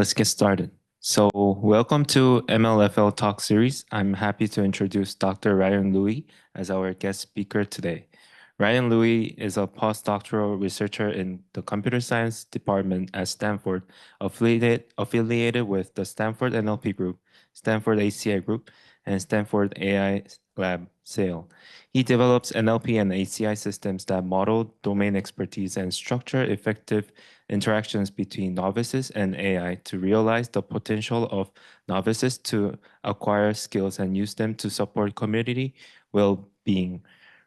Let's get started. So, welcome to MLFL Talk Series. I'm happy to introduce Dr. Ryan Louie as our guest speaker today. Ryan Louie is a postdoctoral researcher in the computer science department at Stanford, affiliated with the Stanford NLP Group, Stanford ACI Group, and Stanford AI Lab SAIL. He develops NLP and ACI systems that model domain expertise and structure effective interactions between novices and AI to realize the potential of novices to acquire skills and use them to support community well-being.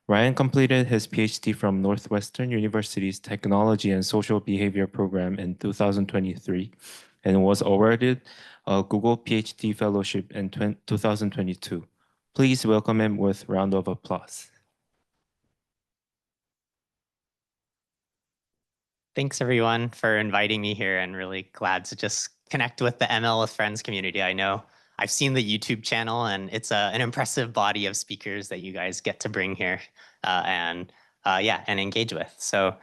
Ryan completed his PhD from Northwestern University's Technology and Social Behavior program in 2023 and was awarded a Google PhD Fellowship in 2022. Please welcome him with a round of applause. Thanks everyone for inviting me here, and really glad to just connect with the ML with Friends community. I know I've seen the YouTube channel, and it's an impressive body of speakers that you guys get to bring here and engage with. So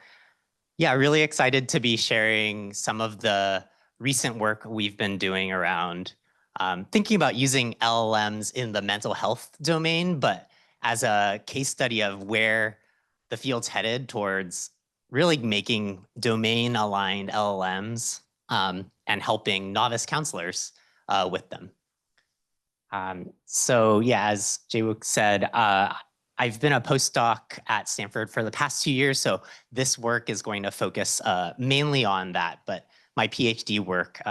yeah, really excited to be sharing some of the recent work we've been doing around thinking about using LLMs in the mental health domain, but as a case study of where the field's headed towards really making domain-aligned LLMs and helping novice counselors with them. So yeah, as Jae-wook said, I've been a postdoc at Stanford for the past 2 years, so this work is going to focus mainly on that, but my PhD work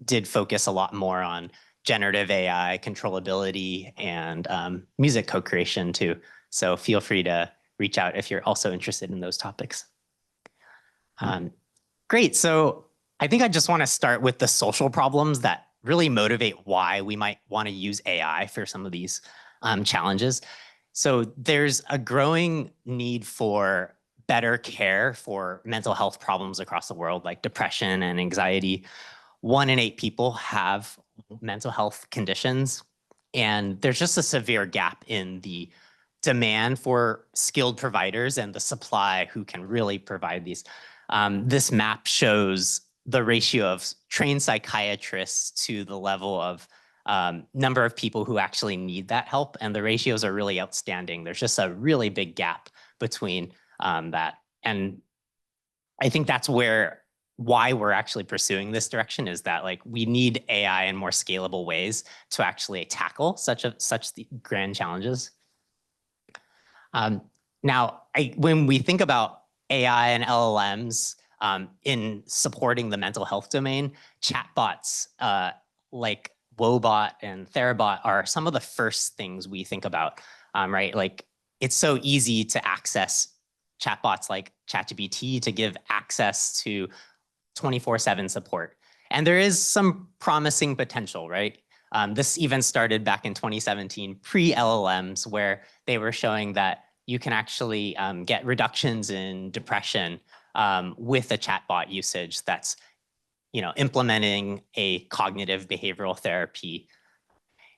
did focus a lot more on generative AI, controllability, and music co-creation too. So feel free to reach out if you're also interested in those topics. Great, so I think I just want to start with the social problems that really motivate why we might want to use AI for some of these challenges. So there's a growing need for better care for mental health problems across the world, like depression and anxiety. 1 in 8 people have mental health conditions, and there's just a severe gap in the demand for skilled providers and the supply who can really provide these. This map shows the ratio of trained psychiatrists to the level of number of people who actually need that help, and the ratios are really outstanding. There's just a really big gap between that, and I think that's why we're actually pursuing this direction, is that like we need AI in more scalable ways to actually tackle such the grand challenges. Now, when we think about AI and LLMs in supporting the mental health domain, chatbots like Woebot and Therabot are some of the first things we think about, right? Like it's so easy to access chatbots like ChatGPT to give access to 24/7 support. And there is some promising potential, right? This even started back in 2017, pre-LLMs, where they were showing that you can actually get reductions in depression with a chatbot usage that's implementing a cognitive behavioral therapy.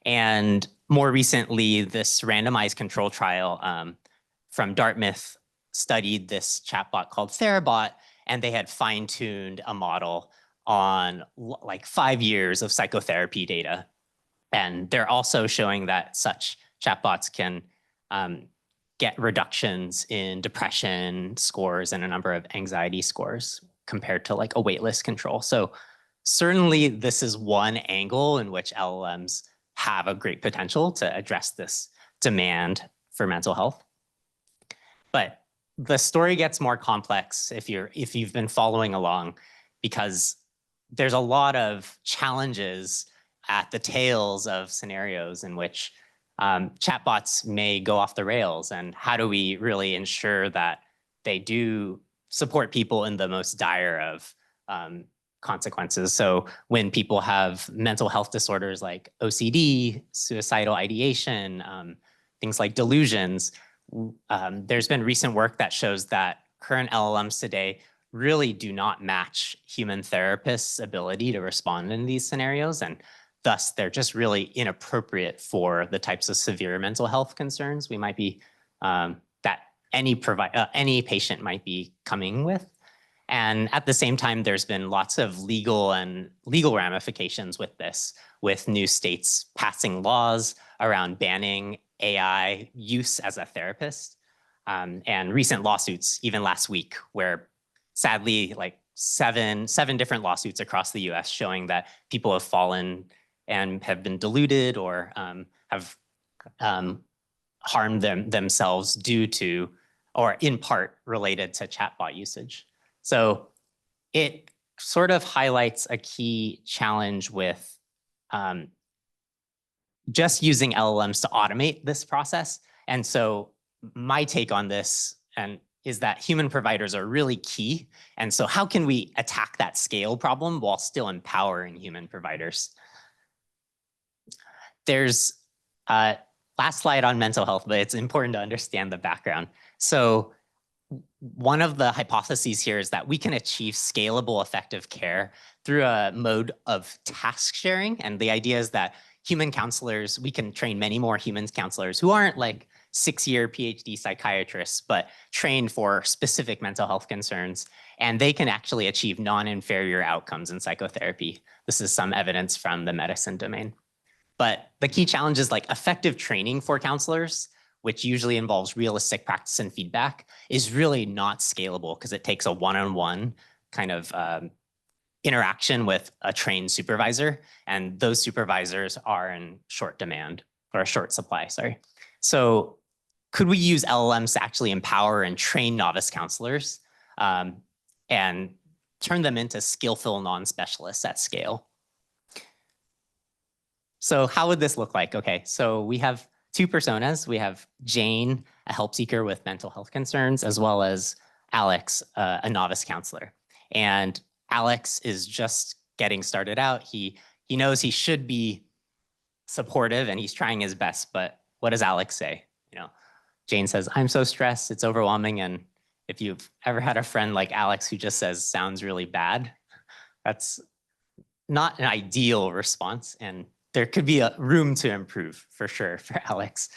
And more recently, this randomized control trial from Dartmouth studied this chatbot called Therabot, and they had fine-tuned a model on like 5 years of psychotherapy data. And they're also showing that such chatbots can get reductions in depression scores and a number of anxiety scores compared to like a waitlist control. So certainly this is one angle in which LLMs have a great potential to address this demand for mental health. But the story gets more complex if you've been following along, because there's a lot of challenges at the tails of scenarios in which chatbots may go off the rails, and how do we really ensure that they do support people in the most dire of consequences? So when people have mental health disorders like OCD, suicidal ideation, things like delusions, there's been recent work that shows that current LLMs today really do not match human therapists' ability to respond in these scenarios, and thus they're just really inappropriate for the types of severe mental health concerns we might be that any patient might be coming with. And at the same time, there's been lots of legal ramifications with this, with new states passing laws around banning AI use as a therapist, and recent lawsuits, even last week, where sadly, like seven different lawsuits across the US showing that people have fallen and have been deluded or have harmed themselves due to, or in part related to chatbot usage. So it sort of highlights a key challenge with just using LLMs to automate this process. And so my take on this is that human providers are really key. And so how can we attack that scale problem while still empowering human providers? There's last slide on mental health, but it's important to understand the background. So one of the hypotheses here is that we can achieve scalable, effective care through a mode of task sharing. And the idea is that human counselors, we can train many more human counselors who aren't like 6-year PhD psychiatrists, but trained for specific mental health concerns. And they can actually achieve non-inferior outcomes in psychotherapy. This is some evidence from the medicine domain. But the key challenge is like effective training for counselors, which usually involves realistic practice and feedback, is really not scalable because it takes a one-on-one kind of interaction with a trained supervisor. And those supervisors are in short demand, or a short supply, sorry. So could we use LLMs to actually empower and train novice counselors and turn them into skillful non-specialists at scale? So how would this look like? Okay, so we have two personas. We have Jane, a help seeker with mental health concerns, as well as Alex, a novice counselor. And Alex is just getting started out. He knows he should be supportive and he's trying his best, but what does Alex say? You know, Jane says, I'm so stressed, it's overwhelming. And if you've ever had a friend like Alex who just says, sounds really bad, that's not an ideal response. And there could be a room to improve for sure for Alex.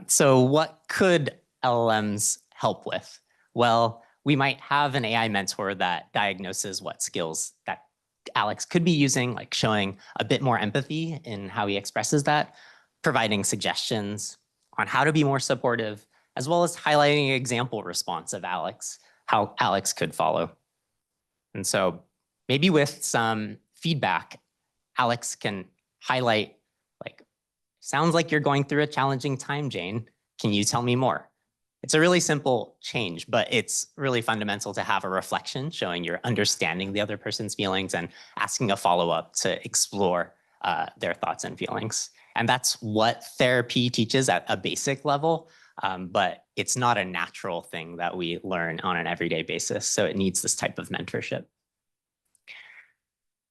So what could LLMs help with? Well, we might have an AI mentor that diagnoses what skills that Alex could be using, like showing a bit more empathy in how he expresses that, providing suggestions on how to be more supportive, as well as highlighting an example response of Alex, how Alex could follow. And so maybe with some feedback, Alex can highlight, like, sounds like you're going through a challenging time, Jane. Can you tell me more? It's a really simple change, but it's really fundamental to have a reflection showing you're understanding the other person's feelings and asking a follow-up to explore their thoughts and feelings. And that's what therapy teaches at a basic level, but it's not a natural thing that we learn on an everyday basis. So it needs this type of mentorship.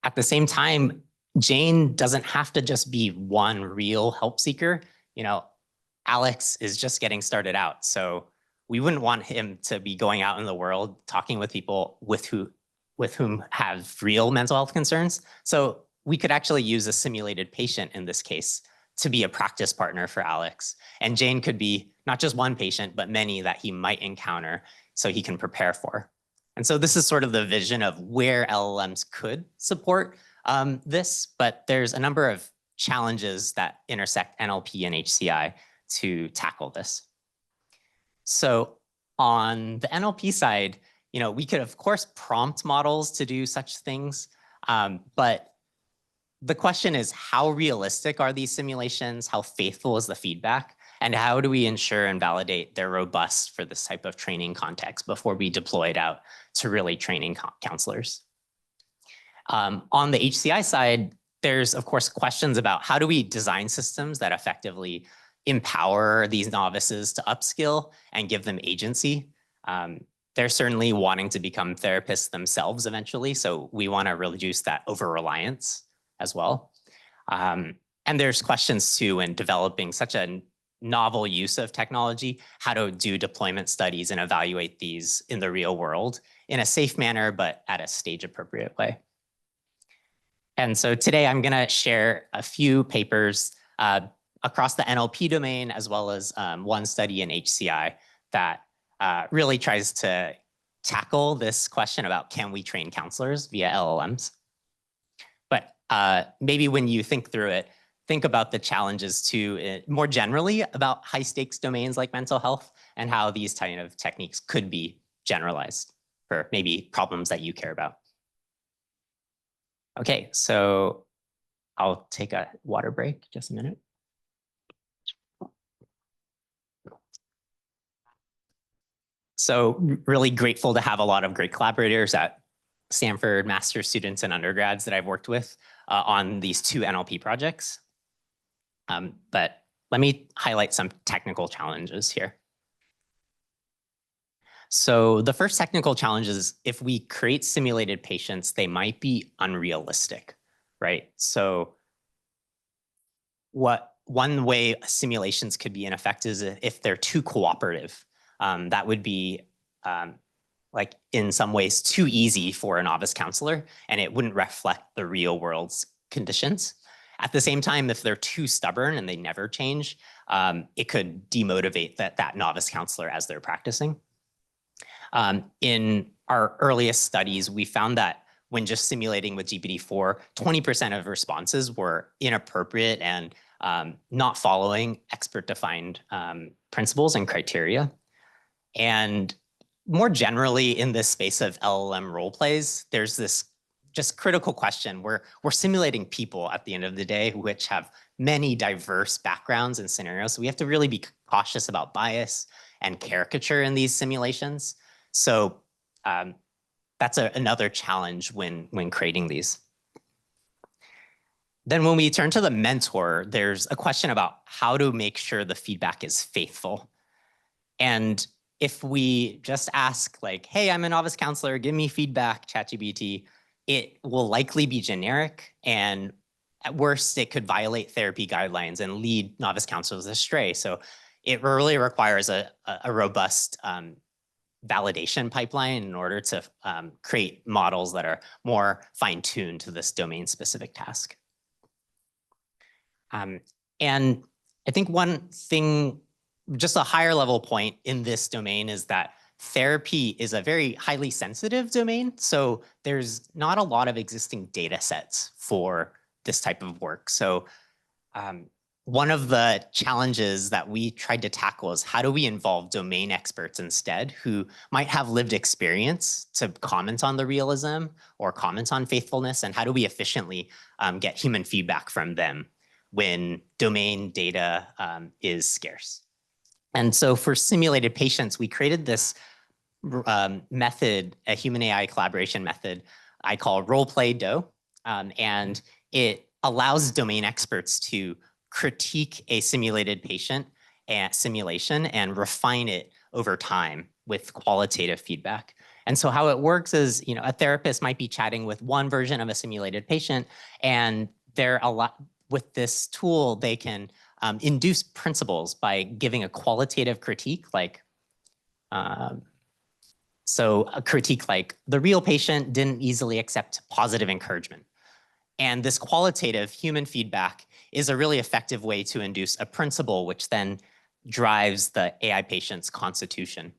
At the same time, Jane doesn't have to just be one real help seeker. You know, Alex is just getting started out. So we wouldn't want him to be going out in the world talking with people with whom have real mental health concerns. So we could actually use a simulated patient in this case to be a practice partner for Alex. And Jane could be not just one patient, but many that he might encounter so he can prepare for. And so this is sort of the vision of where LLMs could support this, but there's a number of challenges that intersect NLP and HCI to tackle this. So on the NLP side, you know, we could of course prompt models to do such things, but the question is, how realistic are these simulations? How faithful is the feedback? And how do we ensure and validate they're robust for this type of training context before we deploy it out to really training counselors? On the HCI side, there's of course questions about how do we design systems that effectively empower these novices to upskill and give them agency. They're certainly wanting to become therapists themselves eventually, so we want to reduce that over-reliance as well. And there's questions too in developing such a novel use of technology, how to do deployment studies and evaluate these in the real world in a safe manner, but at a stage-appropriate way. And so today I'm going to share a few papers across the NLP domain, as well as one study in HCI that really tries to tackle this question about can we train counselors via LLMs? But maybe when you think through it, think about the challenges too, more generally about high stakes domains like mental health and how these kind of techniques could be generalized for maybe problems that you care about. Okay, so I'll take a water break, just a minute. So really grateful to have a lot of great collaborators at Stanford, master's students and undergrads that I've worked with on these 2 NLP projects. But let me highlight some technical challenges here. So the first technical challenge is if we create simulated patients, they might be unrealistic, right? So one way simulations could be ineffective is if they're too cooperative. That would be like in some ways too easy for a novice counselor, and it wouldn't reflect the real world's conditions. At the same time, if they're too stubborn and they never change, it could demotivate that novice counselor as they're practicing. In our earliest studies, we found that when just simulating with GPT-4, 20% of responses were inappropriate and not following expert-defined principles and criteria. And more generally, in this space of LLM role plays, there's this just critical question where we're simulating people at the end of the day, which have many diverse backgrounds and scenarios. So we have to really be cautious about bias and caricature in these simulations. So that's another challenge when creating these. Then when we turn to the mentor, there's a question about how to make sure the feedback is faithful. And if we just ask like, hey, I'm a novice counselor, give me feedback, ChatGPT, it will likely be generic. And at worst, it could violate therapy guidelines and lead novice counselors astray. So it really requires a robust validation pipeline in order to create models that are more fine-tuned to this domain-specific task. And I think one thing, just a higher level point in this domain is that therapy is a very highly sensitive domain. So there's not a lot of existing data sets for this type of work. So one of the challenges that we tried to tackle is how do we involve domain experts instead who might have lived experience to comment on the realism or comment on faithfulness, and how do we efficiently get human feedback from them when domain data is scarce. And so for simulated patients, we created this method, a human AI collaboration method I call Roleplay-doh, and it allows domain experts to critique a simulated patient simulation and refine it over time with qualitative feedback. And so how it works is, a therapist might be chatting with one version of a simulated patient, and with this tool, they can induce principles by giving a qualitative critique, like, so a critique like, the real patient didn't easily accept positive encouragement. And this qualitative human feedback is a really effective way to induce a principle, which then drives the AI patient's constitution.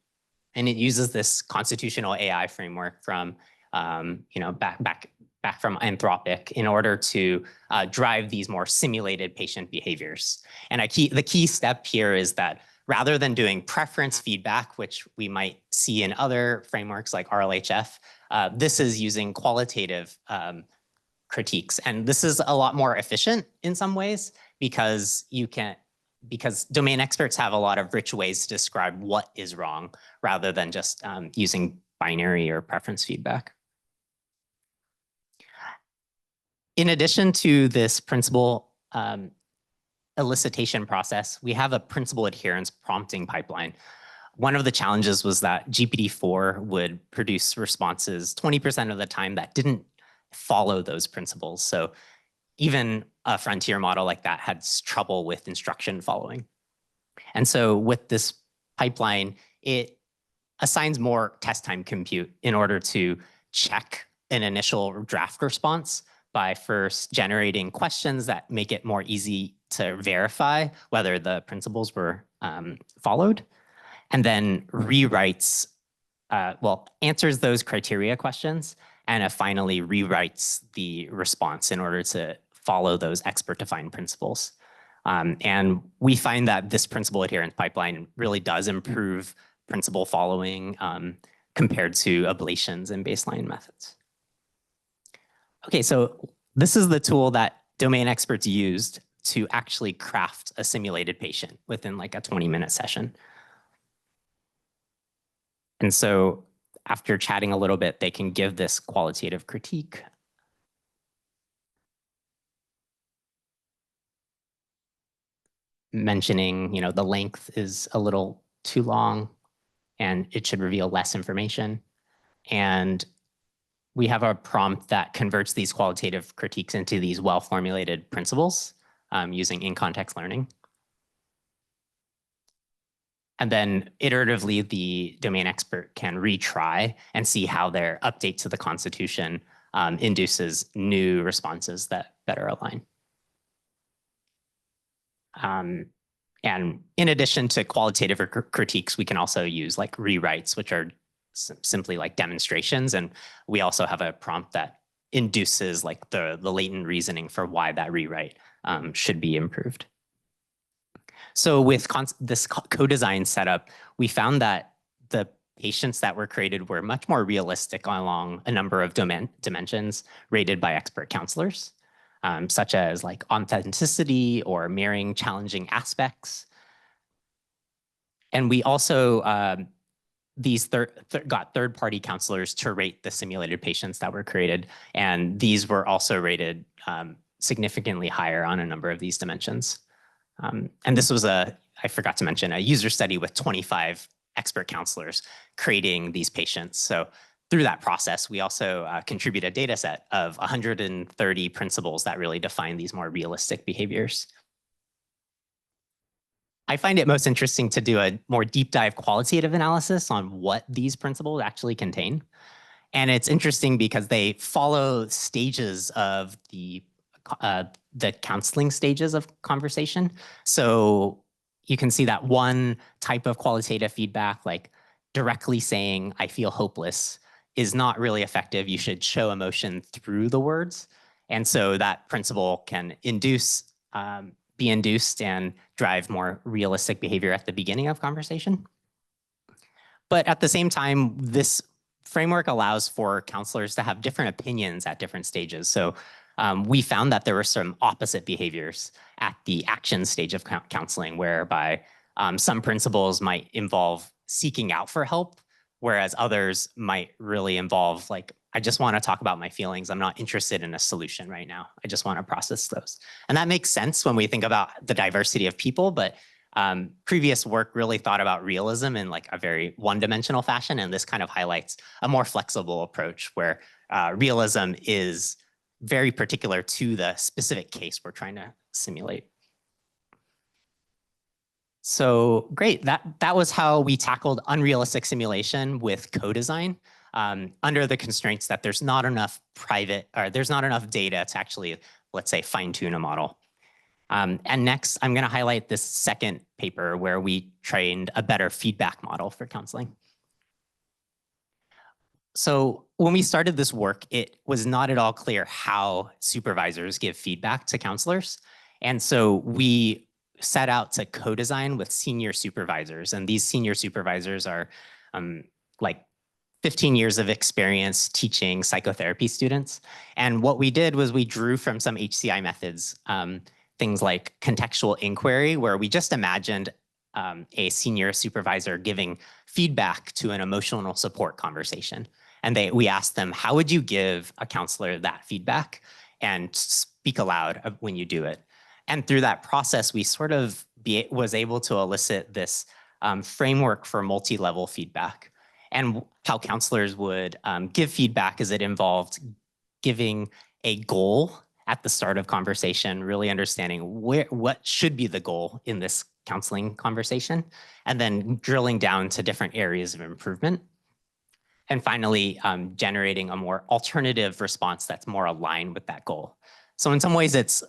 And it uses this constitutional AI framework from, back from Anthropic in order to drive these more simulated patient behaviors. And the key step here is that rather than doing preference feedback, which we might see in other frameworks like RLHF, this is using qualitative critiques. And this is a lot more efficient in some ways because domain experts have a lot of rich ways to describe what is wrong rather than just using binary or preference feedback. In addition to this principle elicitation process, we have a principle adherence prompting pipeline. One of the challenges was that GPT-4 would produce responses 20% of the time that didn't follow those principles. So even a frontier model like that had trouble with instruction following. And so with this pipeline, it assigns more test time compute in order to check an initial draft response by first generating questions that make it more easy to verify whether the principles were followed, and then rewrites answers those criteria questions, and it finally rewrites the response in order to follow those expert-defined principles. And we find that this principle adherence pipeline really does improve principle following compared to ablations and baseline methods. Okay, so this is the tool that domain experts used to actually craft a simulated patient within like a 20-minute session. And so after chatting a little bit, they can give this qualitative critique. Mentioning, the length is a little too long and it should reveal less information. And we have a prompt that converts these qualitative critiques into these well-formulated principles using in-context learning. And then iteratively, the domain expert can retry and see how their update to the constitution induces new responses that better align. And in addition to qualitative critiques, we can also use like rewrites, which are simply like demonstrations. And we also have a prompt that induces like the latent reasoning for why that rewrite should be improved. So with this co-design setup, we found that the patients that were created were much more realistic along a number of dimensions rated by expert counselors, such as like authenticity or mirroring challenging aspects. And we also got third-party counselors to rate the simulated patients that were created. And these were also rated significantly higher on a number of these dimensions. And this was I forgot to mention, a user study with 25 expert counselors creating these patients. So through that process, we also contribute a data set of 130 principles that really define these more realistic behaviors. I find it most interesting to do a more deep dive qualitative analysis on what these principles actually contain. And it's interesting because they follow stages of the counseling stages of conversation. So you can see that one type of qualitative feedback, like directly saying, I feel hopeless, is not really effective. You should show emotion through the words. And so that principle can be induced and drive more realistic behavior at the beginning of conversation. But at the same time, this framework allows for counselors to have different opinions at different stages. So we found that there were some opposite behaviors at the action stage of counseling, whereby some principles might involve seeking out for help, whereas others might really involve like, I just want to talk about my feelings. I'm not interested in a solution right now. I just want to process those. And that makes sense when we think about the diversity of people, but previous work really thought about realism in like a very one-dimensional fashion. And this kind of highlights a more flexible approach where realism is very particular to the specific case we're trying to simulate. So great, that was how we tackled unrealistic simulation with co-design under the constraints that there's not enough data to actually, let's say, fine-tune a model. And next, I'm gonna highlight this second paper where we trained a better feedback model for counseling. So when we started this work, it was not at all clear how supervisors give feedback to counselors. And so we set out to co-design with senior supervisors. And these senior supervisors are like 15 years of experience teaching psychotherapy students. And what we did was we drew from some HCI methods, things like contextual inquiry, where we just imagined a senior supervisor giving feedback to an emotional support conversation. And we asked them, how would you give a counselor that feedback? And speak aloud when you do it. And through that process, we sort of was able to elicit this framework for multi-level feedback. And how counselors would give feedback is it involved giving a goal at the start of conversation, really understanding what should be the goal in this counseling conversation, and then drilling down to different areas of improvement. And finally, generating a more alternative response that's more aligned with that goal. So in some ways, it's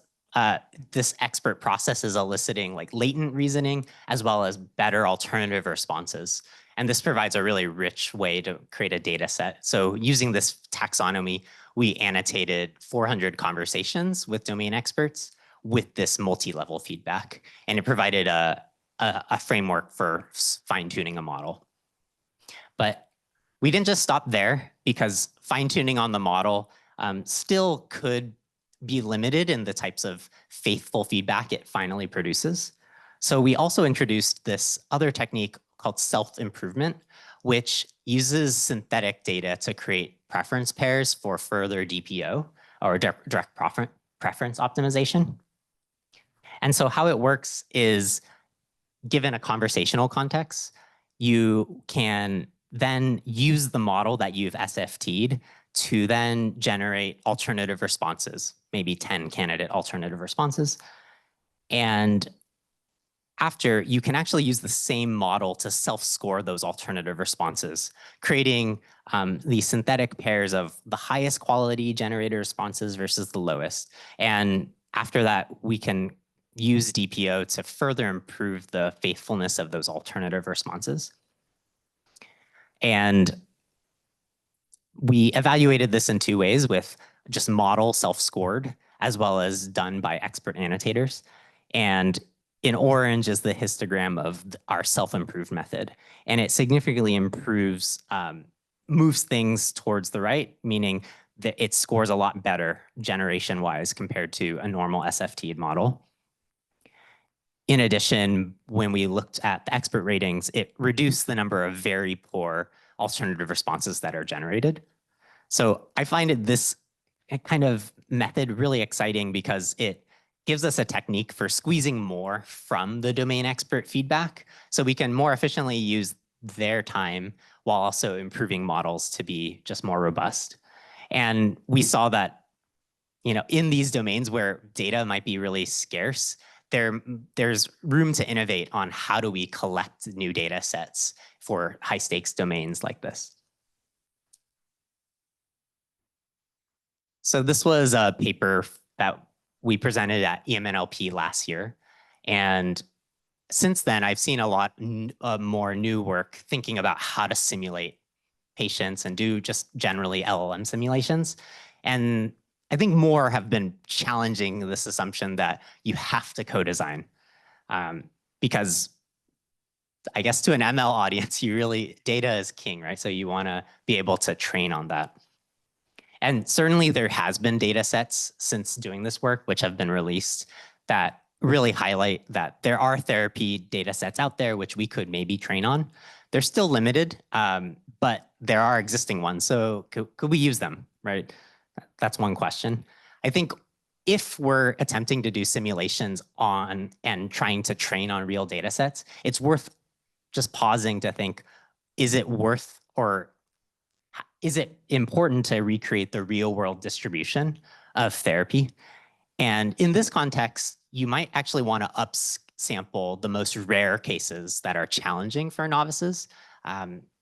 this expert process is eliciting like latent reasoning as well as better alternative responses. And this provides a really rich way to create a data set. So using this taxonomy, we annotated 400 conversations with domain experts with this multi-level feedback. And it provided a framework for fine-tuning a model. But we didn't just stop there, because fine-tuning on the model still could be limited in the types of faithful feedback it finally produces. So we also introduced this other technique called self-improvement, which uses synthetic data to create preference pairs for further DPO, or direct preference optimization. And so how it works is, given a conversational context, you can then use the model that you've SFT'd to then generate alternative responses, maybe 10 candidate alternative responses. And after, you can actually use the same model to self-score those alternative responses, creating these synthetic pairs of the highest quality generated responses versus the lowest. And after that, we can use DPO to further improve the faithfulness of those alternative responses. And we evaluated this in two ways, with just model self-scored, as well as done by expert annotators. And in orange is the histogram of our self-improved method. And it significantly improves, moves things towards the right, meaning that it scores a lot better generation-wise compared to a normal SFT model. In addition, when we looked at the expert ratings, it reduced the number of very poor alternative responses that are generated. So I find this kind of method really exciting, because it gives us a technique for squeezing more from the domain expert feedback, so we can more efficiently use their time while also improving models to be just more robust. And we saw that, in these domains where data might be really scarce, there's room to innovate on how do we collect new data sets for high stakes domains like this. So this was a paper that we presented at EMNLP last year. And since then, I've seen a lot more new work thinking about how to simulate patients and do just generally LLM simulations. And I think more have been challenging this assumption that you have to co-design, because I guess to an ML audience, data is king, right? So you want to be able to train on that. And certainly there has been data sets since doing this work, which have been released, that really highlight that there are therapy data sets out there which we could maybe train on. They're still limited, but there are existing ones. So could we use them, right? That's one question. I think if we're attempting to do simulations on and trying to train on real data sets, it's worth just pausing to think, is it worth, or is it important to recreate the real world distribution of therapy? And in this context, you might actually want to upsample the most rare cases that are challenging for novices,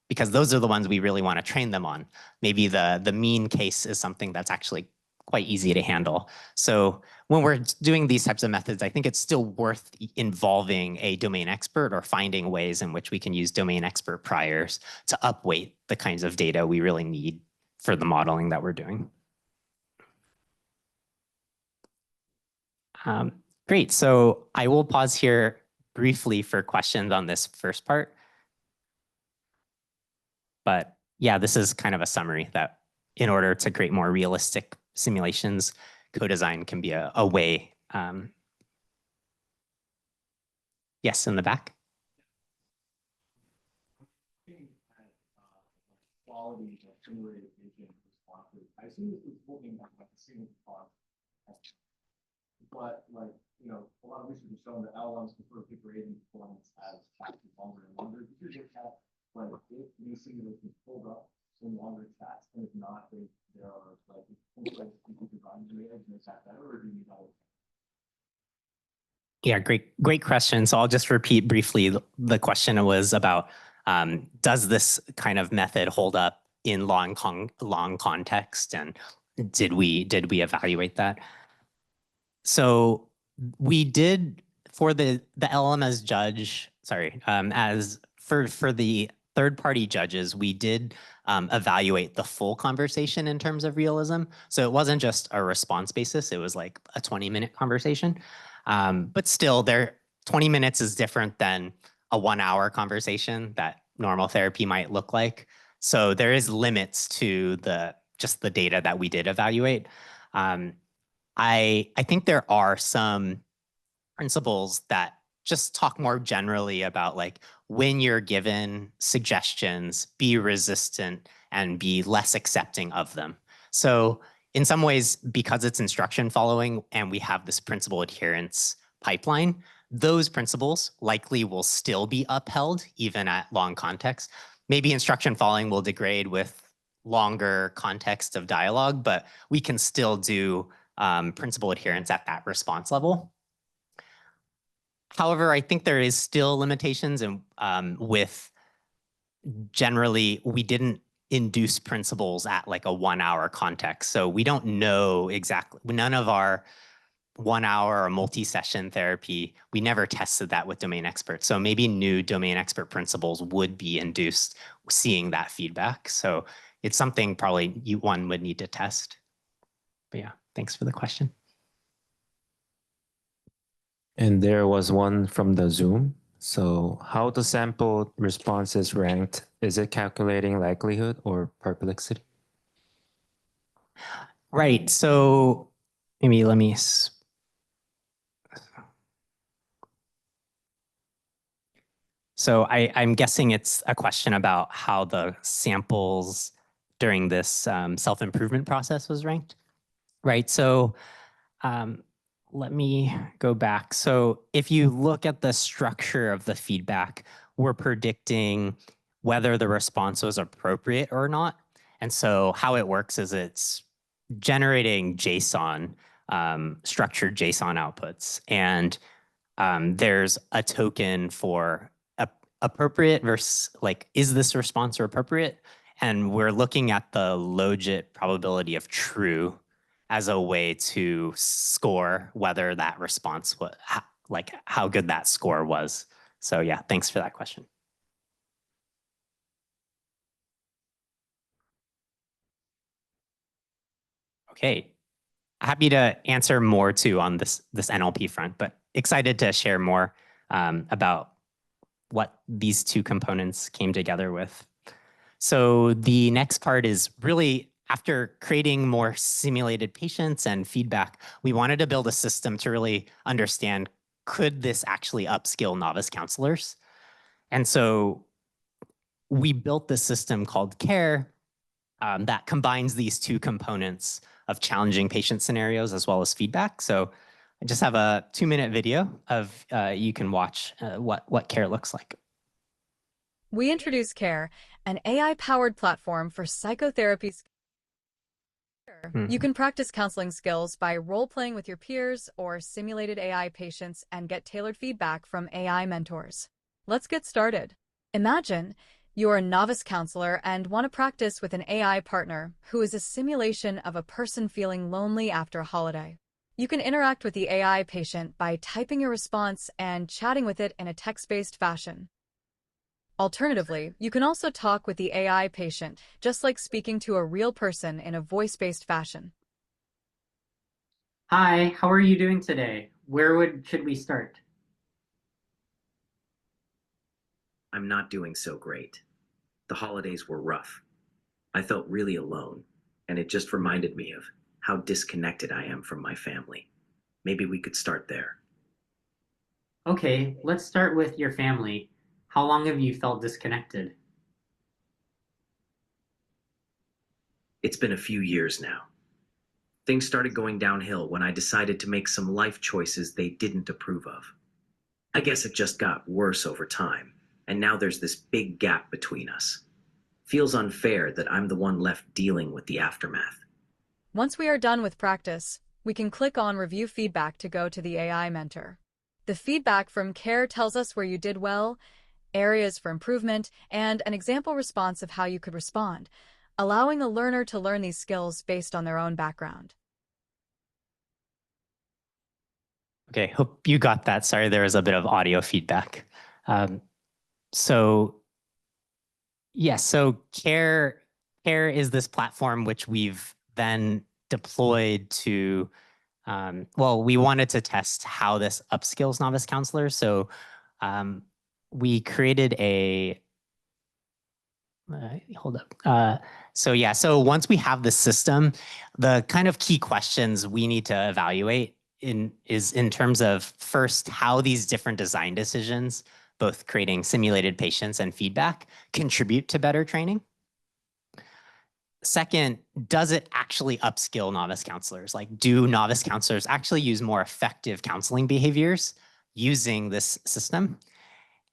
because those are the ones we really want to train them on. Maybe the mean case is something that's actually quite easy to handle. So when we're doing these types of methods, I think it's still worth involving a domain expert, or finding ways in which we can use domain expert priors to upweight the kinds of data we really need for the modeling that we're doing. Great, so I will pause here briefly for questions on this first part. But yeah, this is kind of a summary that in order to create more realistic simulations, co-design can be a way. Yes, in the back. Quality of generated agent responses. I assume this is looking at like a single cause. But a lot of research has shown that LLMs prefer degrading performance as chats get longer and longer. Did you look at if these simulations pulled up some longer chats, and if not, there are people design to make that better, or do you need all? Yeah, great question. So I'll just repeat briefly. The question was about, does this kind of method hold up in long context, and did we evaluate that? So we did, for the LLM as judge, sorry, as for the third-party judges, we did evaluate the full conversation in terms of realism. So it wasn't just a response basis. It was like a 20-minute conversation. But still, 20 minutes is different than a 1-hour conversation that normal therapy might look like. So there is limits to just the data that we did evaluate. I think there are some principles that just talk more generally about like when you're given suggestions, be resistant and be less accepting of them. So in some ways, because it's instruction following and we have this principle adherence pipeline, those principles likely will still be upheld even at long context. Maybe instruction following will degrade with longer context of dialogue, but we can still do principle adherence at that response level. However, I think there is still limitations, and with generally, we didn't induce principles at like a 1-hour context. So we don't know exactly, none of our 1-hour or multi-session therapy, we never tested that with domain experts. So maybe new domain expert principles would be induced seeing that feedback. So it's something probably one would need to test. But yeah, thanks for the question. And there was one from the Zoom. So how the sample response is ranked, is it calculating likelihood or perplexity? Right, so maybe let me. So I'm guessing it's a question about how the samples during this self-improvement process was ranked, right? So let me go back. So if you look at the structure of the feedback, we're predicting whether the response was appropriate or not. And so how it works is it's generating JSON, structured JSON outputs. And there's a token for appropriate versus like, is this response appropriate? And we're looking at the logit probability of true as a way to score whether that response was, like how good that score was. So yeah, thanks for that question. Okay, happy to answer more too on this NLP front, but excited to share more about what these two components came together with. So the next part is really after creating more simulated patients and feedback, we wanted to build a system to really understand, could this actually upskill novice counselors? And so we built this system called CARE that combines these two components of challenging patient scenarios as well as feedback. So I just have a 2-minute video of you can watch what CARE looks like. We introduce CARE, an AI-powered platform for psychotherapy. You can practice counseling skills by role-playing with your peers or simulated AI patients and get tailored feedback from AI mentors. Let's get started. Imagine you're a novice counselor and want to practice with an AI partner who is a simulation of a person feeling lonely after a holiday. You can interact with the AI patient by typing a response and chatting with it in a text-based fashion. Alternatively, you can also talk with the AI patient, just like speaking to a real person in a voice-based fashion. Hi, how are you doing today? Should we start? I'm not doing so great. The holidays were rough. I felt really alone, and it just reminded me of how disconnected I am from my family. Maybe we could start there. Okay, let's start with your family. How long have you felt disconnected? It's been a few years now. Things started going downhill when I decided to make some life choices they didn't approve of. I guess it just got worse over time, and now there's this big gap between us. Feels unfair that I'm the one left dealing with the aftermath. Once we are done with practice, we can click on Review Feedback to go to the AI mentor. The feedback from CARE tells us where you did well, areas for improvement, and an example response of how you could respond, allowing the learner to learn these skills based on their own background. Okay, hope you got that. Sorry, there was a bit of audio feedback. So Yes, so Care is this platform which we've then deployed to, well, we wanted to test how this upskills novice counselors. So we created a, hold up. So once we have the system, the kind of key questions we need to evaluate is in terms of first, how these different design decisions, both creating simulated patients and feedback, contribute to better training. Second, does it actually upskill novice counselors? Like, do novice counselors actually use more effective counseling behaviors using this system?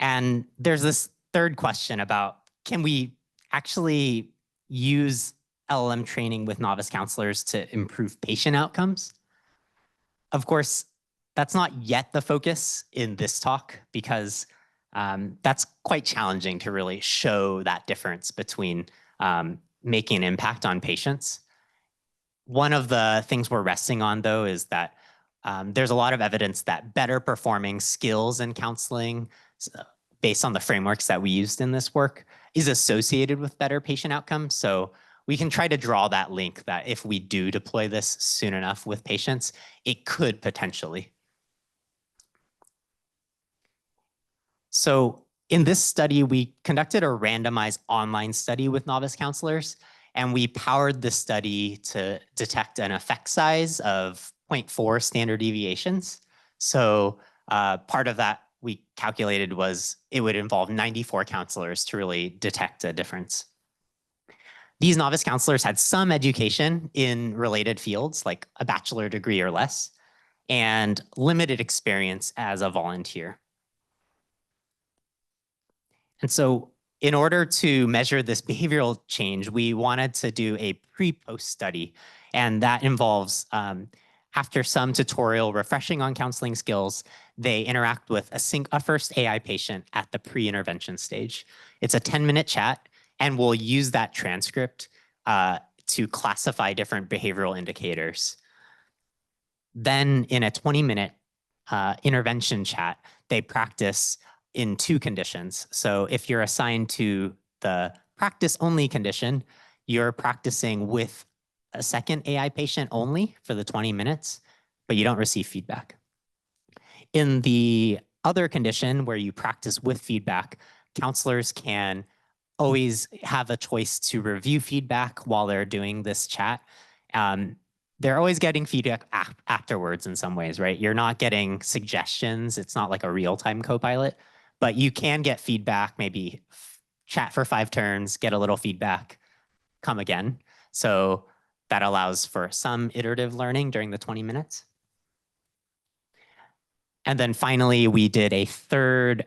And there's this third question about, can we actually use LLM training with novice counselors to improve patient outcomes? Of course, that's not yet the focus in this talk, because that's quite challenging to really show that difference between making an impact on patients. One of the things we're resting on, though, is that there's a lot of evidence that better performing skills in counseling, based on the frameworks that we used in this work, is associated with better patient outcomes. So we can try to draw that link that if we do deploy this soon enough with patients, it could potentially. So in this study, we conducted a randomized online study with novice counselors, and we powered the study to detect an effect size of 0.4 standard deviations. So part of that we calculated was it would involve 94 counselors to really detect a difference. These novice counselors had some education in related fields, like a bachelor degree or less, and limited experience as a volunteer. And so in order to measure this behavioral change, we wanted to do a pre-post study. And that involves, after some tutorial refreshing on counseling skills, they interact with a first AI patient at the pre-intervention stage. It's a 10-minute chat, and we'll use that transcript to classify different behavioral indicators. Then in a 20-minute intervention chat, they practice in 2 conditions. So if you're assigned to the practice only condition, you're practicing with a second AI patient only for the 20 minutes, but you don't receive feedback. In the other condition where you practice with feedback, counselors can always have a choice to review feedback while they're doing this chat. They're always getting feedback afterwards in some ways, right? You're not getting suggestions. It's not like a real-time co-pilot, but you can get feedback, maybe chat for 5 turns, get a little feedback, come again. So that allows for some iterative learning during the 20 minutes. And then finally, we did a third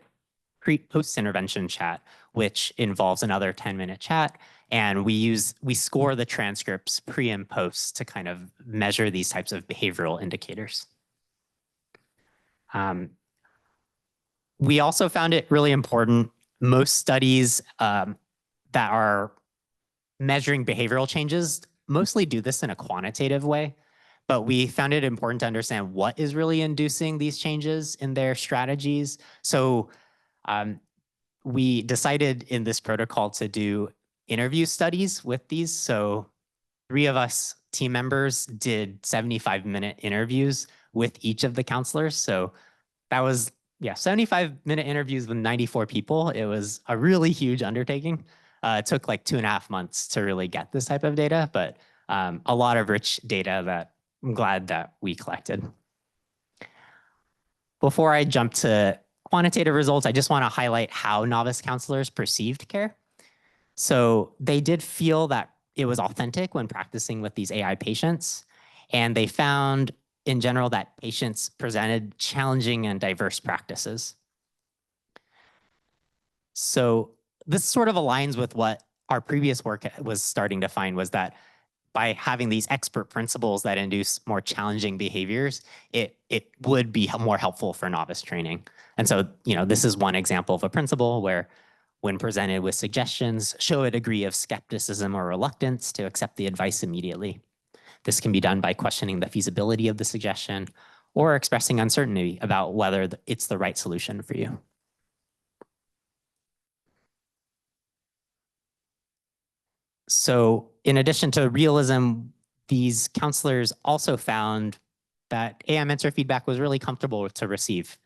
post-intervention chat, which involves another 10-minute chat. And we score the transcripts pre and post to kind of measure these types of behavioral indicators. We also found it really important. Most studies that are measuring behavioral changes mostly do this in a quantitative way, but we found it important to understand what is really inducing these changes in their strategies. So we decided in this protocol to do interview studies with these. So 3 of us team members did 75-minute interviews with each of the counselors. So that was, 75-minute interviews with 94 people. It was a really huge undertaking. It took like 2.5 months to really get this type of data, but a lot of rich data that I'm glad that we collected. Before I jump to quantitative results, I just want to highlight how novice counselors perceived care. So they did feel that it was authentic when practicing with these AI patients, and they found in general that patients presented challenging and diverse practices. So this sort of aligns with what our previous work was starting to find, was that by having these expert principles that induce more challenging behaviors, it would be more helpful for novice training. And so, this is one example of a principle where, when presented with suggestions, show a degree of skepticism or reluctance to accept the advice immediately. This can be done by questioning the feasibility of the suggestion or expressing uncertainty about whether it's the right solution for you. So in addition to realism, these counselors also found that AI mentor feedback was really comfortable to receive.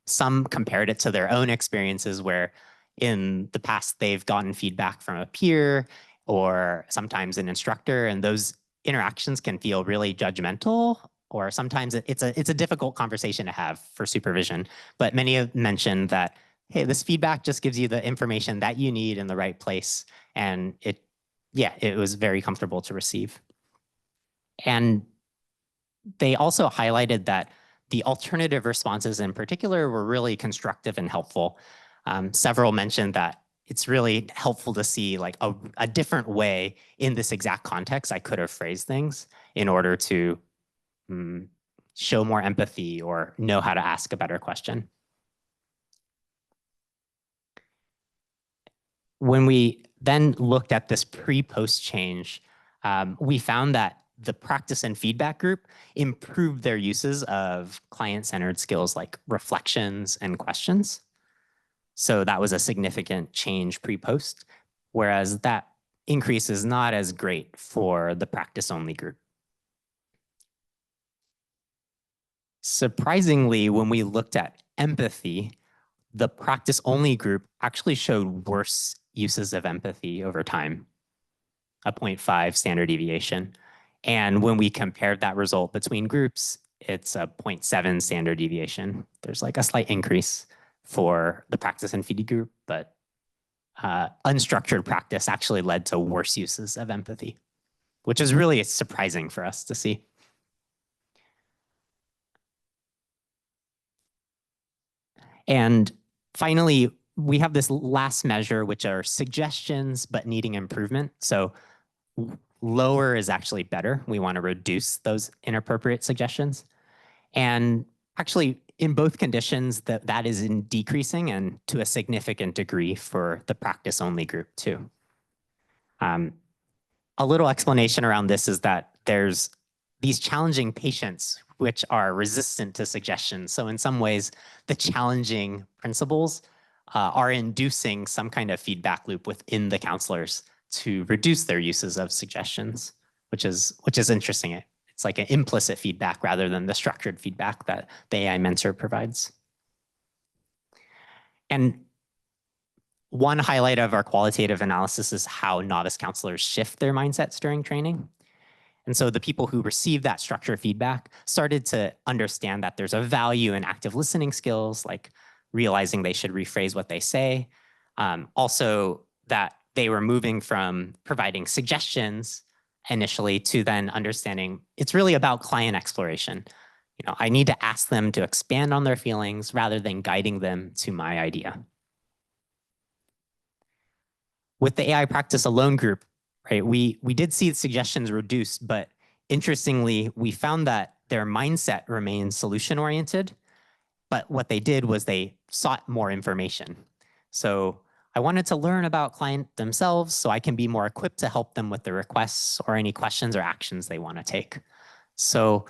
Some compared it to their own experiences where in the past they've gotten feedback from a peer or sometimes an instructor, and those interactions can feel really judgmental, or sometimes it's a difficult conversation to have for supervision. But many have mentioned that, hey, this feedback just gives you the information that you need in the right place. And it was very comfortable to receive. And they also highlighted that the alternative responses in particular were really constructive and helpful. Several mentioned that it's really helpful to see like a different way in this exact context I could have phrased things in order to show more empathy or know how to ask a better question. When we then looked at this pre-post change, we found that the practice and feedback group improved their uses of client-centered skills like reflections and questions. So that was a significant change pre-post, whereas that increase is not as great for the practice-only group. Surprisingly, when we looked at empathy, the practice-only group actually showed worse uses of empathy over time, a 0.5 standard deviation. And when we compared that result between groups, it's a 0.7 standard deviation. There's like a slight increase for the practice and feed group, but unstructured practice actually led to worse uses of empathy, which is really surprising for us to see. And finally, we have this last measure, which are suggestions, but needing improvement. So lower is actually better. We want to reduce those inappropriate suggestions. And actually, in both conditions, that is in decreasing and to a significant degree for the practice-only group too. A little explanation around this is that there's these challenging patients which are resistant to suggestions. So in some ways, the challenging principles are inducing some kind of feedback loop within the counselors to reduce their uses of suggestions, which is interesting. It's like an implicit feedback rather than the structured feedback that the AI mentor provides. And one highlight of our qualitative analysis is how novice counselors shift their mindsets during training. And so the people who received that structured feedback started to understand that there's a value in active listening skills, like realizing they should rephrase what they say. Also that they were moving from providing suggestions initially to then understanding it's really about client exploration. You know, I need to ask them to expand on their feelings rather than guiding them to my idea. With the AI practice alone group, right, we did see suggestions reduced, but interestingly, we found that their mindset remained solution-oriented, but what they did was they sought more information. So I wanted to learn about client themselves so I can be more equipped to help them with the requests or any questions or actions they want to take. So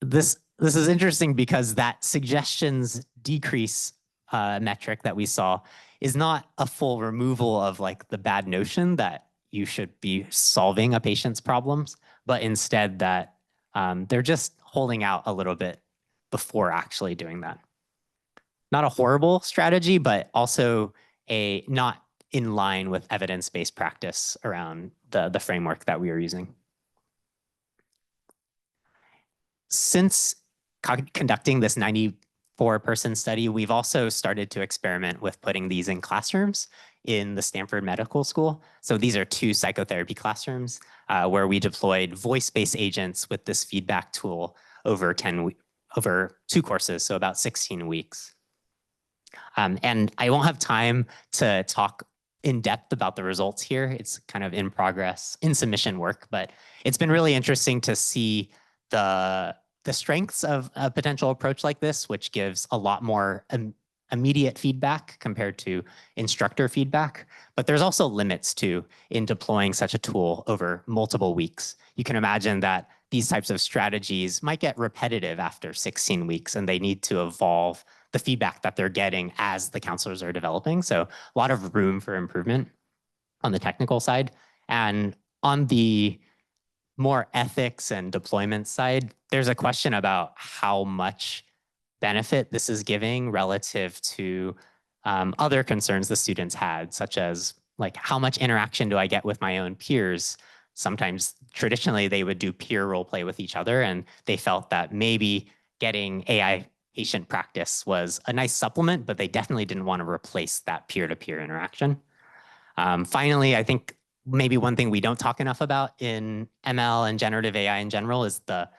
this is interesting because that suggestions decrease metric that we saw is not a full removal of like the bad notion that you should be solving a patient's problems, but instead that they're just holding out a little bit before actually doing that. Not a horrible strategy, but also a not in line with evidence-based practice around the framework that we are using. Since conducting this 94-person study, we've also started to experiment with putting these in classrooms in the Stanford Medical School. So these are 2 psychotherapy classrooms where we deployed voice-based agents with this feedback tool over 2 courses, so about 16 weeks. And I won't have time to talk in depth about the results here. It's kind of in progress, in submission work, but it's been really interesting to see the strengths of a potential approach like this, which gives a lot more immediate feedback compared to instructor feedback. But there's also limits too in deploying such a tool over multiple weeks. You can imagine that these types of strategies might get repetitive after 16 weeks and they need to evolve the feedback that they're getting as the counselors are developing. So a lot of room for improvement on the technical side. And on the more ethics and deployment side, there's a question about how much benefit this is giving relative to other concerns the students had, such as like how much interaction do I get with my own peers? Sometimes traditionally they would do peer role play with each other, and they felt that maybe getting AI patient practice was a nice supplement, but they definitely didn't want to replace that peer-to-peer interaction. Finally, I think maybe one thing we don't talk enough about in ML and generative AI in general is the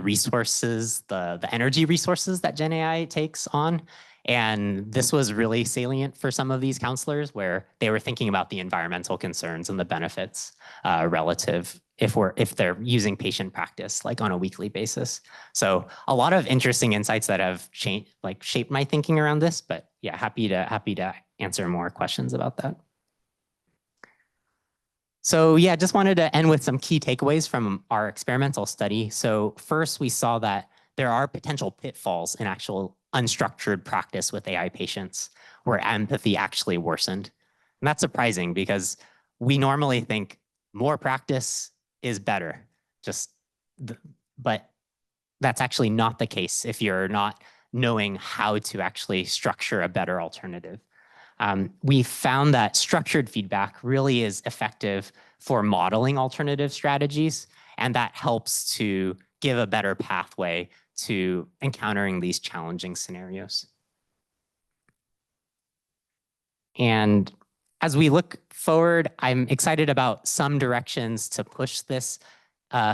resources, the energy resources that Gen AI takes on. And this was really salient for some of these counselors, where they were thinking about the environmental concerns and the benefits relative if they're using patient practice like on a weekly basis. So a lot of interesting insights that have shaped my thinking around this. But yeah, happy to answer more questions about that. So yeah, just wanted to end with some key takeaways from our experimental study. So first, we saw that there are potential pitfalls in actual unstructured practice with AI patients where empathy actually worsened. And that's surprising because we normally think more practice is better. But that's actually not the case if you're not knowing how to actually structure a better alternative. We found that structured feedback really is effective for modeling alternative strategies, and that helps to give a better pathway to encountering these challenging scenarios. And as we look forward, I'm excited about some directions to push this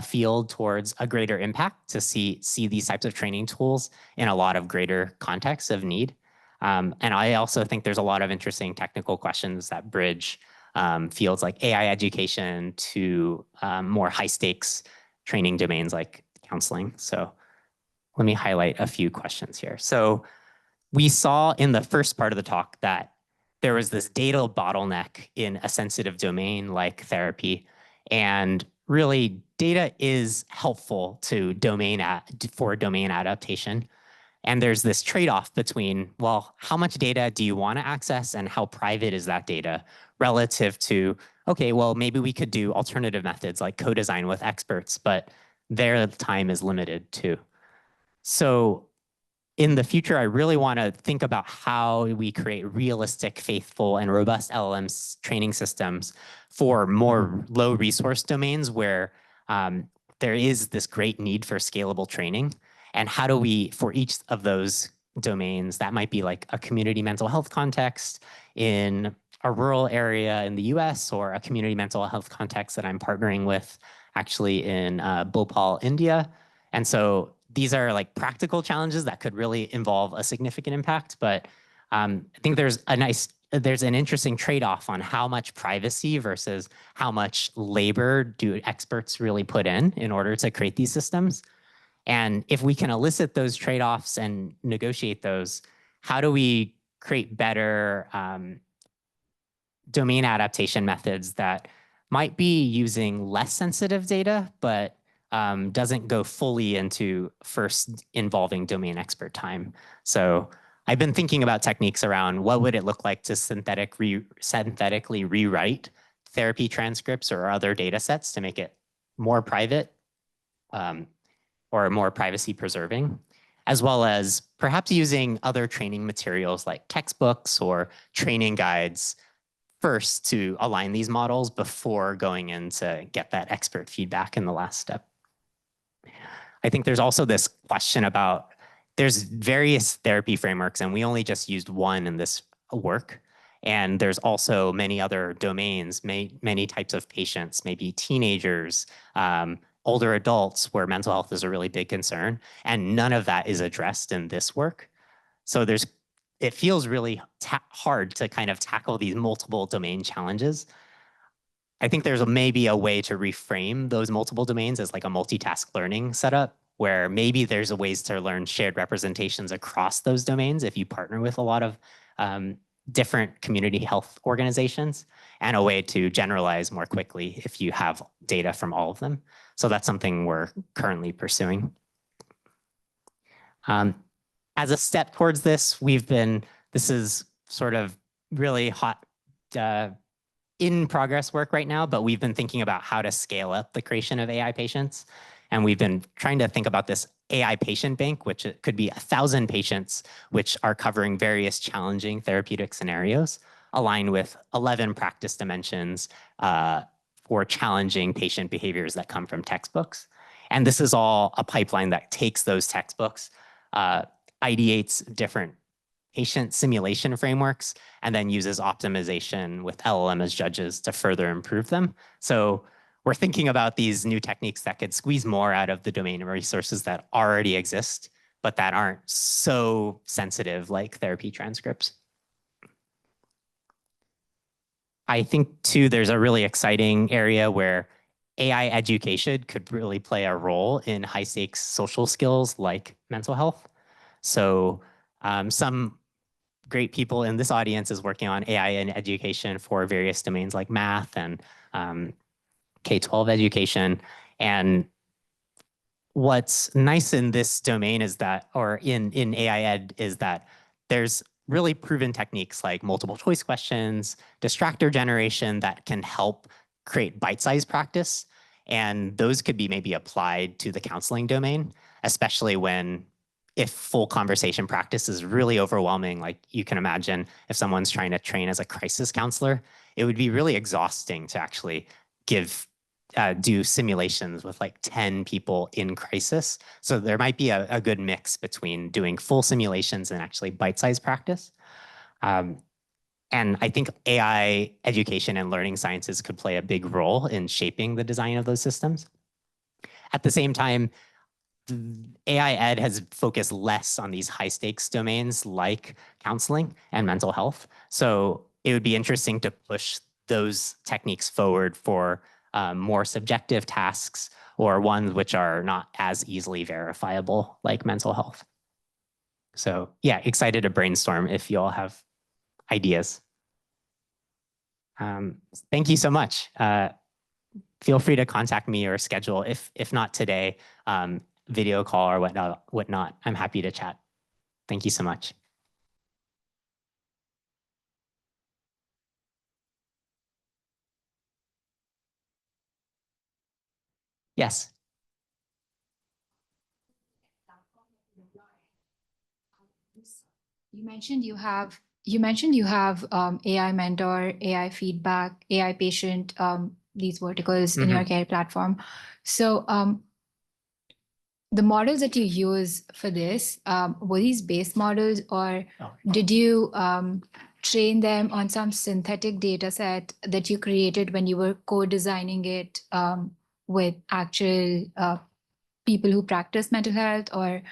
field towards a greater impact, to see these types of training tools in a lot of greater contexts of need. And I also think there's a lot of interesting technical questions that bridge fields like AI education to more high stakes training domains like counseling. So let me highlight a few questions here. So we saw in the first part of the talk that there was this data bottleneck in a sensitive domain like therapy. And really, data is helpful to for domain adaptation. And there's this trade-off between, well, how much data do you want to access and how private is that data relative to, okay, well, maybe we could do alternative methods like co-design with experts, but their time is limited too. So in the future, I really want to think about how we create realistic, faithful, and robust LLM training systems for more low resource domains where there is this great need for scalable training. And how do we, for each of those domains, that might be like a community mental health context in a rural area in the US, or a community mental health context that I'm partnering with actually in Bhopal, India. And so these are like practical challenges that could really involve a significant impact, but I think there's an interesting trade-off on how much privacy versus how much labor do experts really put in order to create these systems. And if we can elicit those trade-offs and negotiate those, how do we create better domain adaptation methods that might be using less sensitive data, but doesn't go fully into first involving domain expert time. So I've been thinking about techniques around what would it look like to synthetically rewrite therapy transcripts or other data sets to make it more private or more privacy preserving, as well as perhaps using other training materials like textbooks or training guides first to align these models before going in to get that expert feedback in the last step. I think there's also this question about, there's various therapy frameworks, and we only just used one in this work. And there's also many other domains, many types of patients, maybe teenagers, older adults, where mental health is a really big concern. And none of that is addressed in this work. So it feels really hard to kind of tackle these multiple domain challenges. I think there's maybe a way to reframe those multiple domains as like a multitask learning setup, where maybe there's ways to learn shared representations across those domains if you partner with a lot of different community health organizations, and a way to generalize more quickly if you have data from all of them. So that's something we're currently pursuing. As a step towards this, this is sort of really hot in progress work right now, but we've been thinking about how to scale up the creation of AI patients. And we've been trying to think about this AI patient bank, which it could be 1,000 patients, which are covering various challenging therapeutic scenarios, aligned with 11 practice dimensions for challenging patient behaviors that come from textbooks. And this is all a pipeline that takes those textbooks, ideates different patient simulation frameworks, and then uses optimization with LLM as judges to further improve them. So we're thinking about these new techniques that could squeeze more out of the domain resources that already exist, but that aren't so sensitive like therapy transcripts. I think too, there's a really exciting area where AI education could really play a role in high stakes social skills like mental health. So some great people in this audience is working on AI in education for various domains like math and K-12 education. And what's nice in this domain is that, or in AI ed, is that there's really proven techniques like multiple choice questions, distractor generation that can help create bite-sized practice. And those could be maybe applied to the counseling domain, especially if full conversation practice is really overwhelming. Like you can imagine if someone's trying to train as a crisis counselor, it would be really exhausting to actually do simulations with like 10 people in crisis. So there might be a good mix between doing full simulations and actually bite-sized practice. And I think AI education and learning sciences could play a big role in shaping the design of those systems. At the same time, AI ed has focused less on these high stakes domains like counseling and mental health. So it would be interesting to push those techniques forward for more subjective tasks or ones which are not as easily verifiable like mental health. So yeah, excited to brainstorm if you all have ideas. Thank you so much. Feel free to contact me or schedule, if not today, video call or whatnot. I'm happy to chat. Thank you so much. Yes. You mentioned you have AI mentor, AI feedback, AI patient, these verticals in your care platform. So the models that you use for this, were these base models, or did you train them on some synthetic data set that you created when you were co-designing it with actual people who practice mental health, or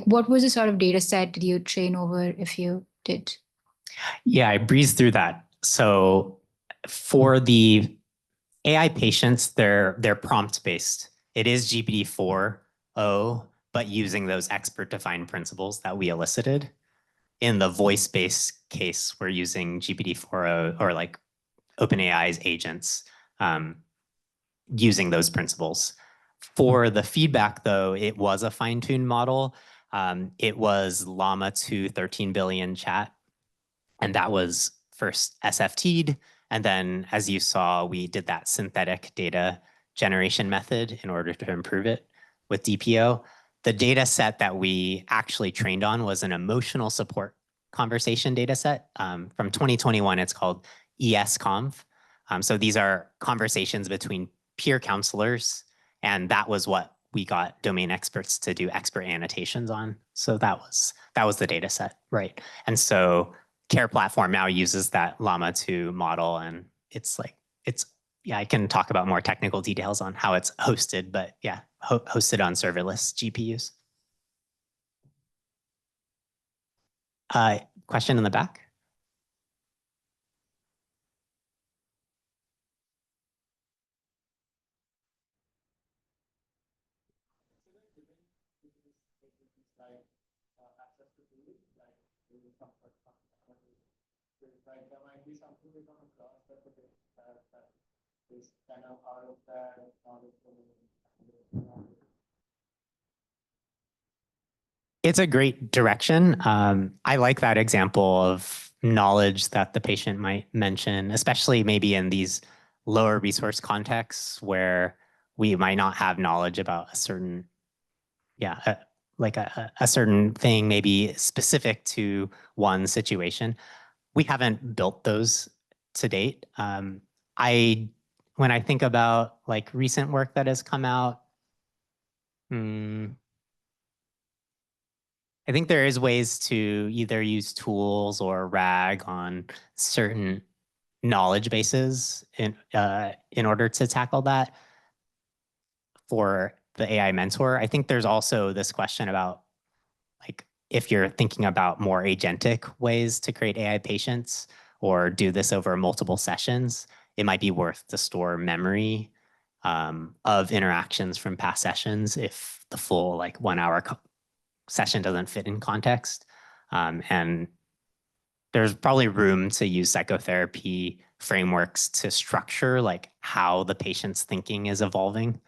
what was the sort of data set did you train over, if you did? Yeah, I breezed through that. So for the AI patients, they're prompt-based. It is GPT-4o, but using those expert-defined principles that we elicited. In the voice-based case, we're using GPT-4o or like OpenAI's agents using those principles. For the feedback, though, it was a fine-tuned model. It was Llama 2 13 billion chat, and that was first SFT'd. And then, as you saw, we did that synthetic data generation method in order to improve it with DPO. The data set that we actually trained on was an emotional support conversation data set. From 2021, it's called ESConv. So these are conversations between peer counselors, and that was what we got domain experts to do expert annotations on. So that was the data set, right? And so Care Platform now uses that Llama 2 model, and I can talk about more technical details on how it's hosted, but yeah, hosted on serverless GPUs. Question in the back? There might be something we come across that is kind of out of that knowledge. It's a great direction. I like that example of knowledge that the patient might mention, especially maybe in these lower resource contexts where we might not have knowledge about a certain, like a certain thing, maybe specific to one situation. We haven't built those to date. When I think about like recent work that has come out, I think there is ways to either use tools or RAG on certain knowledge bases in order to tackle that for the AI mentor. I think there's also this question about like if you're thinking about more agentic ways to create AI patients or do this over multiple sessions, it might be worth to store memory of interactions from past sessions if the full like 1 hour session doesn't fit in context. And there's probably room to use psychotherapy frameworks to structure like how the patient's thinking is evolving.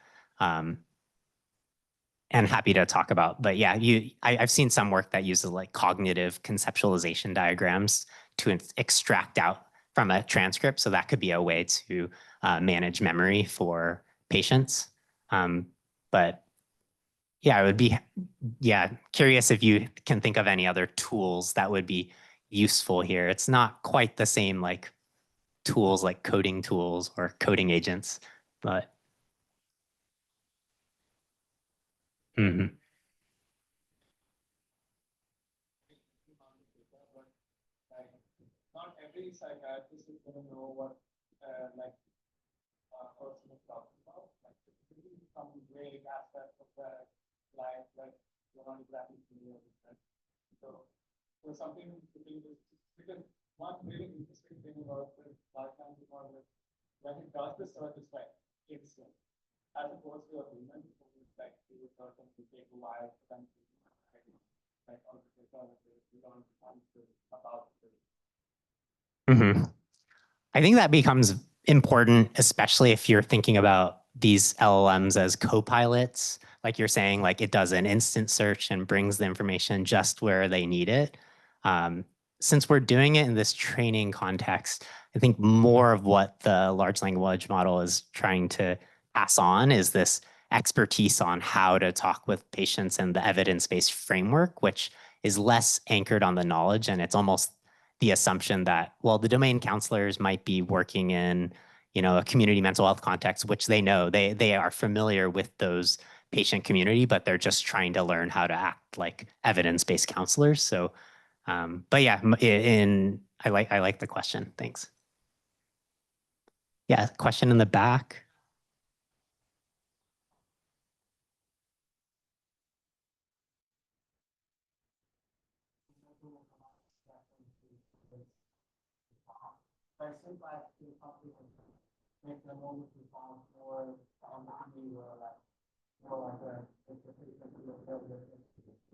And happy to talk about, but yeah, I've seen some work that uses like cognitive conceptualization diagrams to extract out from a transcript. So that could be a way to manage memory for patients. But yeah, I would be curious if you can think of any other tools that would be useful here. It's not quite the same like tools like coding tools or coding agents, but. Not every psychiatrist is going to know what person is talking about. Like some vague aspects of their life, like you're not exactly familiar with that. So something to think is because one really interesting thing about the large language model is when it does the search, it's like instant, as opposed to a human who is like do a search and to take a while for them to like alternatives, you don't answer about it. I think that becomes important, especially if you're thinking about these LLMs as co-pilots. Like you're saying, like it does an instant search and brings the information just where they need it. Since we're doing it in this training context, I think more of what the large language model is trying to pass on is this expertise on how to talk with patients and the evidence-based framework, which is less anchored on the knowledge. And it's almost the assumption that, well, the domain counselors might be working in, a community mental health context, which they know they are familiar with those patient community, but they're just trying to learn how to act like evidence-based counselors. So, but yeah, I like the question. Thanks. Yeah, question in the back. Make them only perform more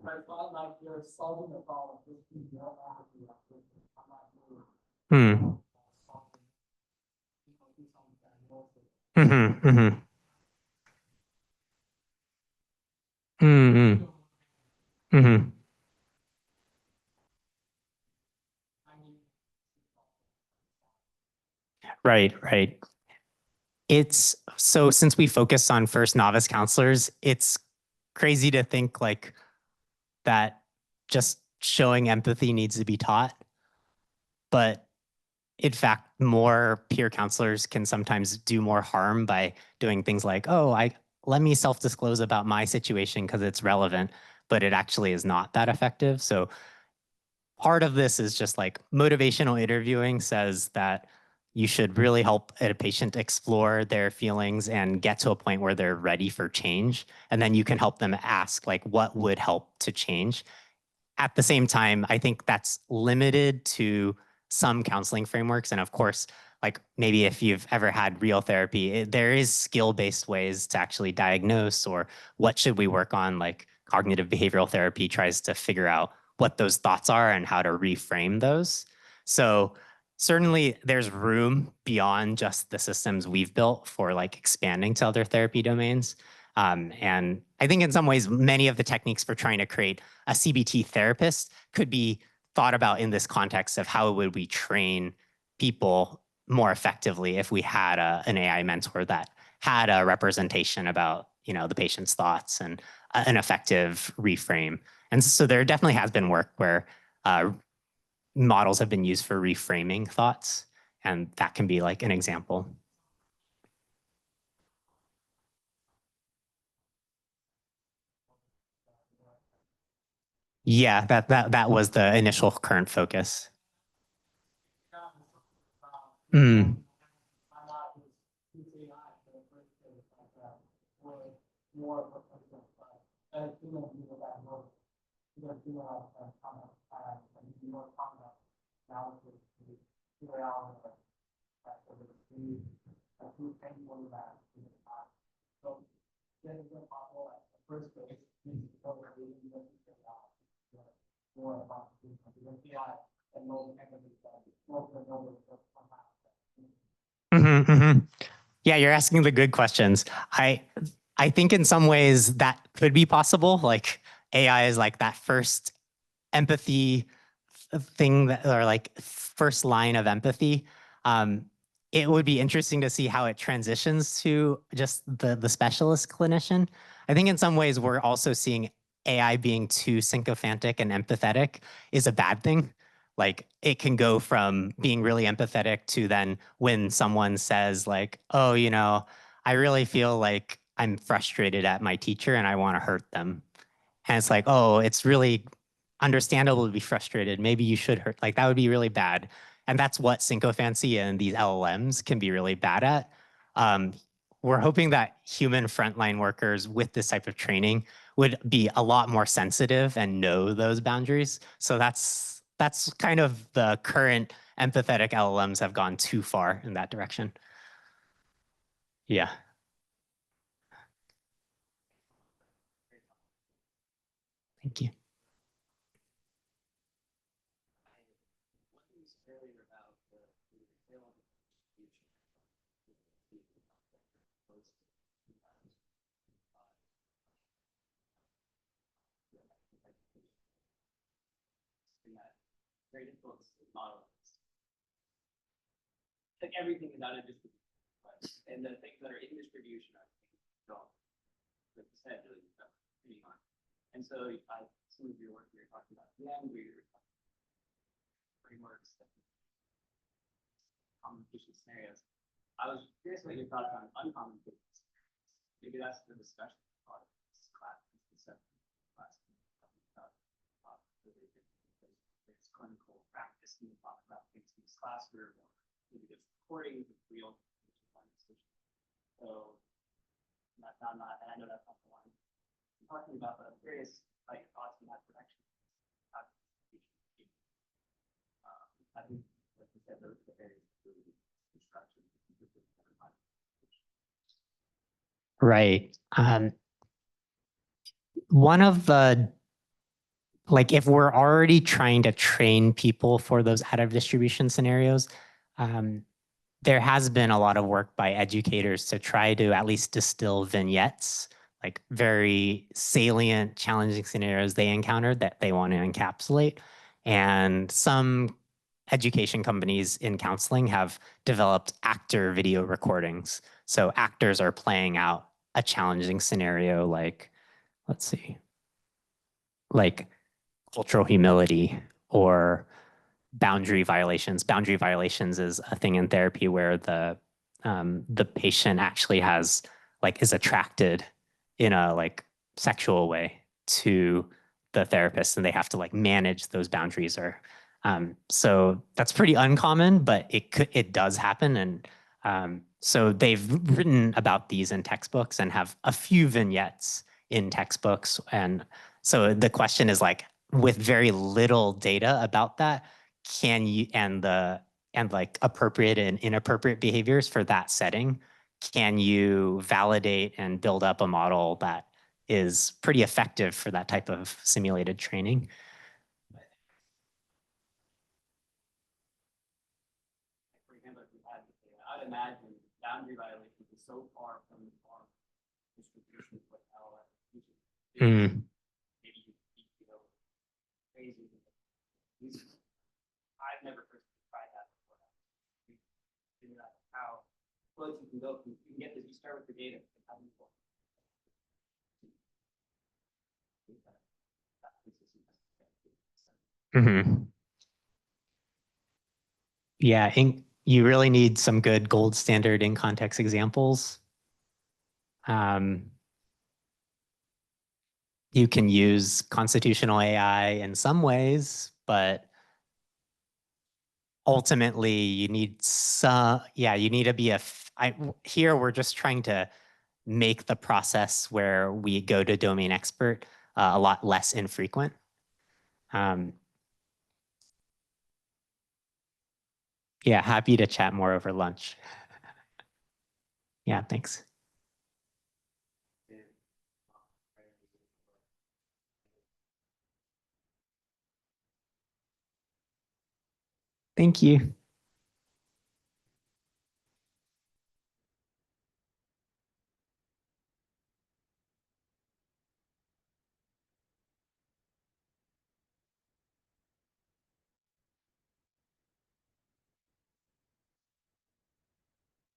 but it's not like you're solving the problem, just you don't want to do that. Right. It's so since we focus on first novice counselors, it's crazy to think like that just showing empathy needs to be taught. But in fact, more peer counselors can sometimes do more harm by doing things like, let me self-disclose about my situation because it's relevant, but it actually is not that effective. So part of this is just like motivational interviewing says that you should really help a patient explore their feelings and get to a point where they're ready for change. And then you can help them ask like, what would help to change? At the same time, I think that's limited to some counseling frameworks. And of course, like maybe if you've ever had real therapy, there is skill-based ways to actually diagnose or what should we work on, like cognitive behavioral therapy tries to figure out what those thoughts are and how to reframe those. So certainly there's room beyond just the systems we've built for like expanding to other therapy domains. And I think in some ways, many of the techniques for trying to create a CBT therapist could be thought about in this context of how would we train people more effectively if we had an AI mentor that had a representation about, the patient's thoughts and an effective reframe. And so there definitely has been work where models have been used for reframing thoughts, and that can be like an example. Yeah, that was the initial current focus. Mm. Mm-hmm, mm-hmm. Yeah, you're asking the good questions. I think in some ways that could be possible. Like AI is like that first empathy thing that, or like first line of empathy. It would be interesting to see how it transitions to just the specialist clinician. I think in some ways we're also seeing AI being too sycophantic and empathetic is a bad thing. Like it can go from being really empathetic to then when someone says like, oh, I really feel like I'm frustrated at my teacher and I want to hurt them. And it's like, oh, it's really understandable to be frustrated. Maybe you should hurt. Like that would be really bad. And that's what sycophancy and these LLMs can be really bad at. We're hoping that human frontline workers with this type of training would be a lot more sensitive and know those boundaries. So that's kind of the current empathetic LLMs have gone too far in that direction. Yeah. Thank you. Very difficult to model. Like everything is out of distribution, right? And the things that are in distribution are things that don't, like you said, really depending on. And so some of your work you're talking about the end, where you're talking about frameworks, common patient scenarios. I was curious what your thoughts on uncommon patient scenarios. Maybe that's the discussion part of this class, class. It's clinical practice. We talk about things in this classroom. Maybe it's recording with real so not, and I know that's not the one. I'm talking about the various like thoughts in that direction. I think, like you said, those are the areas of instruction. Right. One of the, like if we're already trying to train people for those out of distribution scenarios, there has been a lot of work by educators to try to at least distill vignettes, like very salient, challenging scenarios they encountered that they want to encapsulate. And some education companies in counseling have developed actor video recordings. So actors are playing out a challenging scenario like, let's see, like cultural humility or boundary violations. Boundary violations is a thing in therapy where the patient actually has like is attracted in a like sexual way to the therapist, and they have to like manage those boundaries. Or so that's pretty uncommon, but it does happen. And so they've written about these in textbooks and have a few vignettes in textbooks. And so the question is like, with very little data about that, can you, and like appropriate and inappropriate behaviors for that setting, can you validate and build up a model that is pretty effective for that type of simulated training? For example, if you had I'd imagine boundary violations is so far from the farm distribution with LLM. Mm. Maybe you know crazy I've never personally tried that before. Figure out how close you can go. You can get this. You start with the data. Yeah, you really need some good gold standard in context examples. You can use constitutional AI in some ways, but ultimately you need you need to be here we're just trying to make the process where we go to domain expert a lot less infrequent. Yeah, happy to chat more over lunch. Yeah, thanks. Thank you.